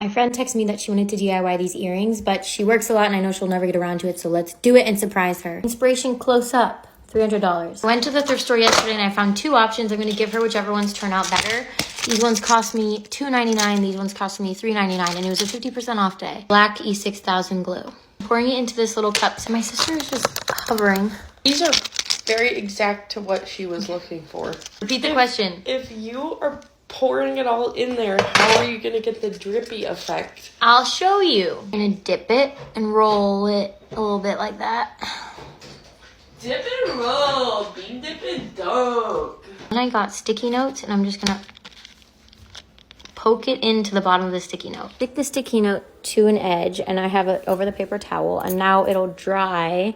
My friend texted me that she wanted to DIY these earrings, but she works a lot and I know she'll never get around to it, so let's do it and surprise her. Inspiration close up, $300. I went to the thrift store yesterday and I found two options. I'm gonna give her whichever ones turn out better. These ones cost me $2.99, these ones cost me $3.99, and it was a 50% off day. Black E6000 glue. I'm pouring it into this little cup, so my sister is just hovering. These are very exact to what she was looking for. Repeat the question. If you are pouring it all in there, how are you gonna get the drippy effect? I'll show you. I'm gonna dip it and roll it a little bit like that. Dip and roll, bean dip and dunk. And I got sticky notes and I'm just gonna poke it into the bottom of the sticky note. Stick the sticky note to an edge and I have it over the paper towel and now it'll dry.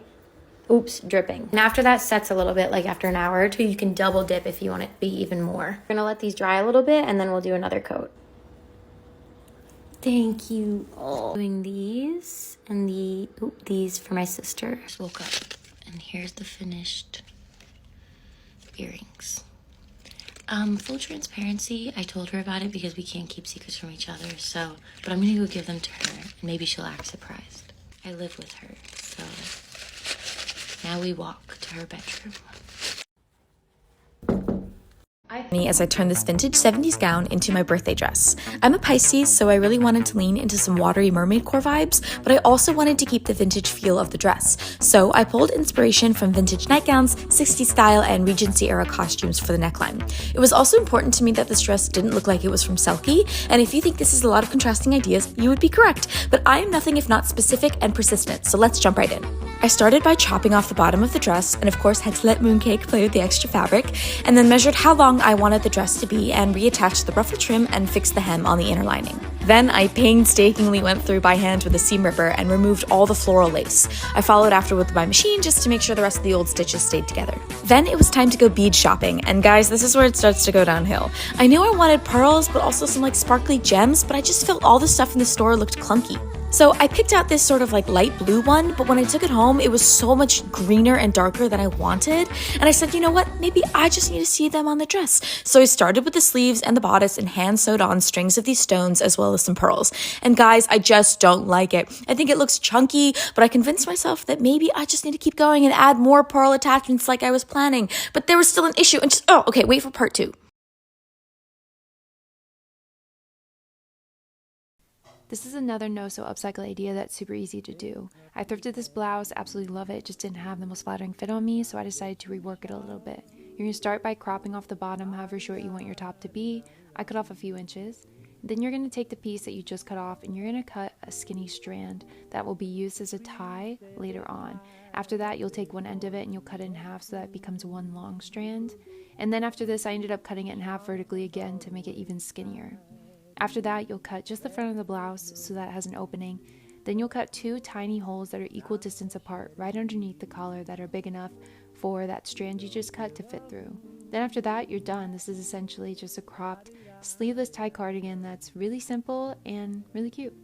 Oops, dripping. And after that sets a little bit, like after an hour or two, you can double dip if you want it to be even more. We're gonna let these dry a little bit and then we'll do another coat. Thank you all. Doing these and these for my sister. Just woke up and here's the finished earrings. Full transparency, I told her about it because we can't keep secrets from each other, so, but I'm gonna go give them to her and maybe she'll act surprised. I live with her, so now we walk to her bedroom. Me as I turn this vintage 70s gown into my birthday dress. I'm a Pisces, so I really wanted to lean into some watery mermaid core vibes, but I also wanted to keep the vintage feel of the dress. So I pulled inspiration from vintage nightgowns, 60s style, and Regency era costumes for the neckline. It was also important to me that this dress didn't look like it was from Selkie, and if you think this is a lot of contrasting ideas, you would be correct, but I am nothing if not specific and persistent, so let's jump right in. I started by chopping off the bottom of the dress, and of course had to let Mooncake play with the extra fabric, and then measured how long I wanted the dress to be and reattached the ruffle trim and fixed the hem on the inner lining. Then I painstakingly went through by hand with a seam ripper and removed all the floral lace. I followed afterward with my machine just to make sure the rest of the old stitches stayed together. Then it was time to go bead shopping, and guys, this is where it starts to go downhill. I knew I wanted pearls, but also some like sparkly gems, but I just felt all the stuff in the store looked clunky. So I picked out this sort of like light blue one, but when I took it home, it was so much greener and darker than I wanted. And I said, you know what, maybe I just need to see them on the dress. So I started with the sleeves and the bodice and hand sewed on strings of these stones as well as some pearls. And guys, I just don't like it. I think it looks chunky, but I convinced myself that maybe I just need to keep going and add more pearl attachments like I was planning. But there was still an issue and just, oh, okay, wait for part 2. This is another no-sew upcycle idea that's super easy to do. I thrifted this blouse, absolutely love it, it just didn't have the most flattering fit on me, so I decided to rework it a little bit. You're going to start by cropping off the bottom however short you want your top to be. I cut off a few inches. Then you're going to take the piece that you just cut off and you're going to cut a skinny strand that will be used as a tie later on. After that, you'll take one end of it and you'll cut it in half so that it becomes one long strand. And then after this, I ended up cutting it in half vertically again to make it even skinnier. After that, you'll cut just the front of the blouse so that it has an opening. Then you'll cut 2 tiny holes that are equal distance apart right underneath the collar that are big enough for that strand you just cut to fit through. Then after that, you're done. This is essentially just a cropped, sleeveless tie cardigan that's really simple and really cute.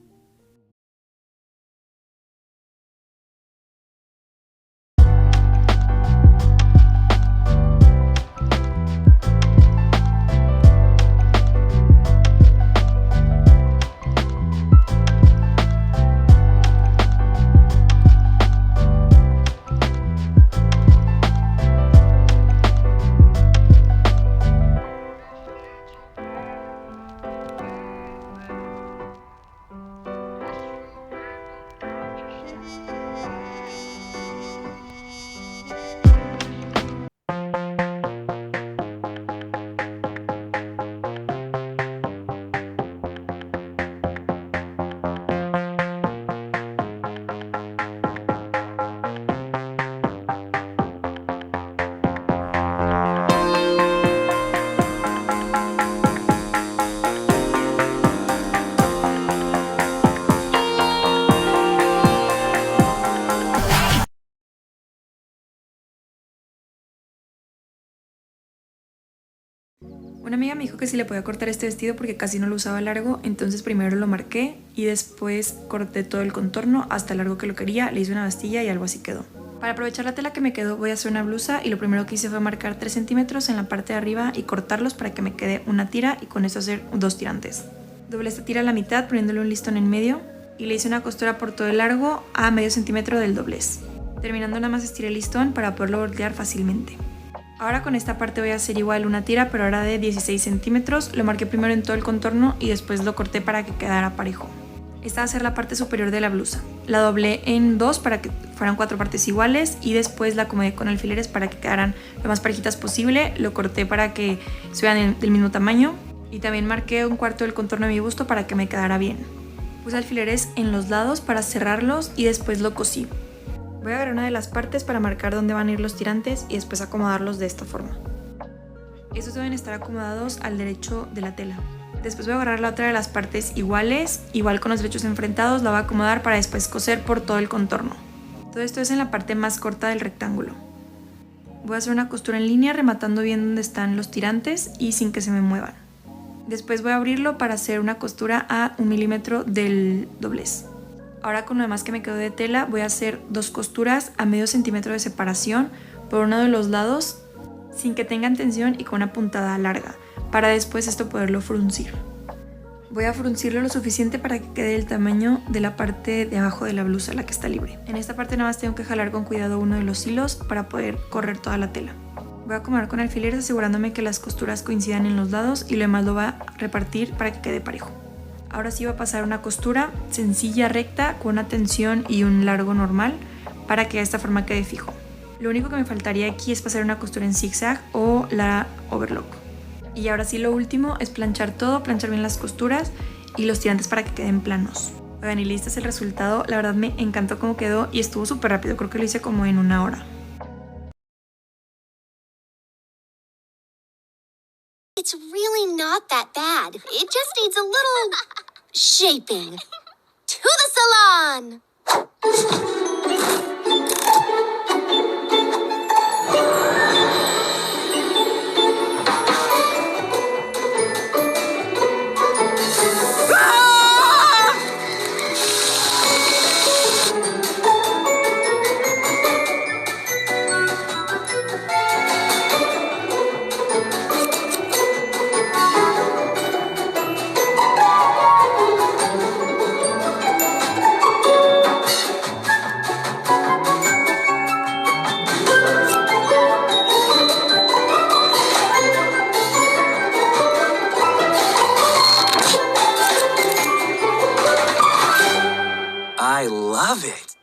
Una amiga me dijo que si le podía cortar este vestido porque casi no lo usaba largo, entonces primero lo marqué y después corté todo el contorno hasta el largo que lo quería, le hice una bastilla y algo así quedó. Para aprovechar la tela que me quedó voy a hacer una blusa y lo primero que hice fue marcar 3 centímetros en la parte de arriba y cortarlos para que me quede una tira y con eso hacer 2 tirantes. Doblé esta tira a la mitad poniéndole un listón en medio y le hice una costura por todo el largo a medio centímetro del doblez. Terminando nada más estiré el listón para poderlo voltear fácilmente. Ahora con esta parte voy a hacer igual una tira, pero ahora de 16 centímetros. Lo marqué primero en todo el contorno y después lo corté para que quedara parejo. Esta va a ser la parte superior de la blusa. La doblé en dos para que fueran 4 partes iguales y después la acomodé con alfileres para que quedaran lo más parejitas posible. Lo corté para que sean del mismo tamaño y también marqué un cuarto del contorno de mi busto para que me quedara bien. Puse alfileres en los lados para cerrarlos y después lo cosí. Voy a agarrar una de las partes para marcar dónde van a ir los tirantes y después acomodarlos de esta forma. Estos deben estar acomodados al derecho de la tela. Después voy a agarrar la otra de las partes iguales, igual con los derechos enfrentados, la voy a acomodar para después coser por todo el contorno. Todo esto es en la parte más corta del rectángulo. Voy a hacer una costura en línea rematando bien donde están los tirantes y sin que se me muevan. Después voy a abrirlo para hacer una costura a 1 milímetro del doblez. Ahora con lo demás que me quedó de tela voy a hacer 2 costuras a medio centímetro de separación por uno de los lados sin que tengan tensión y con una puntada larga para después esto poderlo fruncir. Voy a fruncirlo lo suficiente para que quede el tamaño de la parte de abajo de la blusa, la que está libre. En esta parte nada más tengo que jalar con cuidado uno de los hilos para poder correr toda la tela. Voy a acomodar con alfileres asegurándome que las costuras coincidan en los lados y lo demás lo voy a repartir para que quede parejo. Ahora sí voy a pasar una costura sencilla, recta, con una tensión y un largo normal para que de esta forma quede fijo. Lo único que me faltaría aquí es pasar una costura en zigzag o la overlock. Y ahora sí lo último es planchar todo, planchar bien las costuras y los tirantes para que queden planos. Oigan, y listo es el resultado. La verdad me encantó cómo quedó y estuvo súper rápido. Creo que lo hice como en 1 hora. It's really not that bad. It just needs a little shaping. To the salon! I love it.